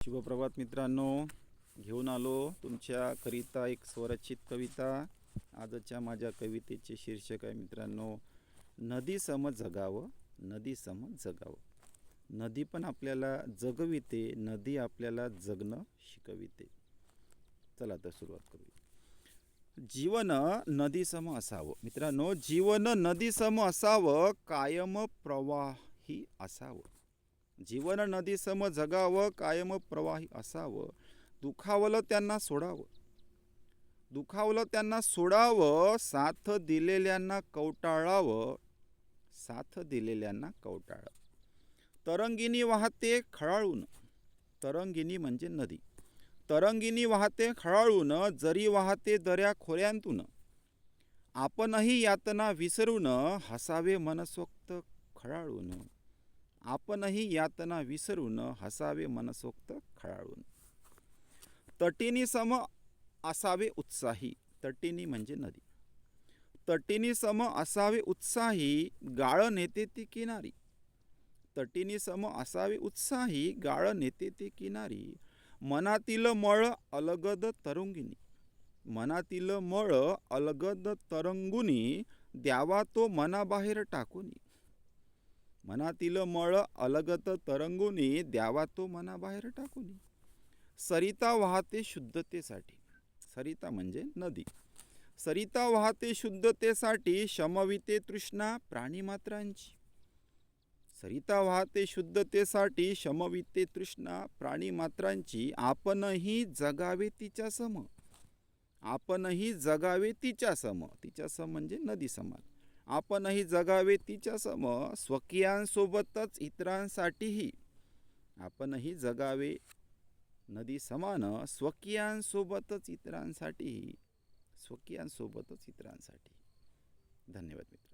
शुभप्रभात मित्रांनो, घेऊन आलो तुमच्याकरिता एक स्वरचित कविता। आजच्या माझ्या कवितेचे शीर्षक आहे मित्रांनो, नदी सम जगावं, नदी सम जगावं। नदी पण आपल्याला जगविते, नदी आपल्याला जगणं शिकविते। चला तर सुरुवात करूया। जीवन नदीसम असावं मित्रांनो, जीवन नदीसम असावं, कायम प्रवाही असावं। जीवन नदीसम जगावं, कायम प्रवाही असावं। दुखावलं त्यांना सोडावं, दुखावलं त्यांना सोडावं, साथ दिलेल्यांना कवटाळावं, साथ दिलेल्यांना कवटाळावं। तरंगिणी वाहते खळाळून, तरंगिणी म्हणजे नदी, तरंगिणी वाहते खळाळून, जरी वाहते दऱ्या खोऱ्यांतून। आपणही यातना विसरून, हसावे मनसोक्त खळाळून। आपणही यातना विसरून, हसावे मनसोक्त खळाळून। तटिनी सम असावे उत्साही, तटिनी म्हणजे नदी, तटिनी सम असावे उत्साही, गाळ नेते ती किनारी। तटिनी सम असावे उत्साही, गाळ नेते ती किनारी। मनातील मळ अलगद तरंगिणी, मनातील मळ अलगद तरंगुनी, द्यावा तो मनाबाहेर टाकूनी। मनातील मळ अलगद तरंगुनी, द्यावा तो मनाबाहेर टाकूनी। सरिता वाहते शुद्धतेसाठी, सरिता म्हणजे नदी, सरिता वाहते शुद्धतेसाठी, शमविते तृष्णा प्राणीमात्रांची। सरिता वाहते शुद्धतेसाठी, शमविते तृष्णा प्राणीमात्रांची। आपणही जगावे तिच्या सम, आपणही जगावे तिच्या सम, तिच्या सम म्हणजे नदी समान। आपणही जगावे तिच्या सम, स्वकीयांसोबतच इतरांसाठीही। आपणही जगावे नदी समान, स्वकीयांसोबतच इतरांसाठीही, स्वकीयांसोबतच इतरांसाठी। धन्यवाद मित्र।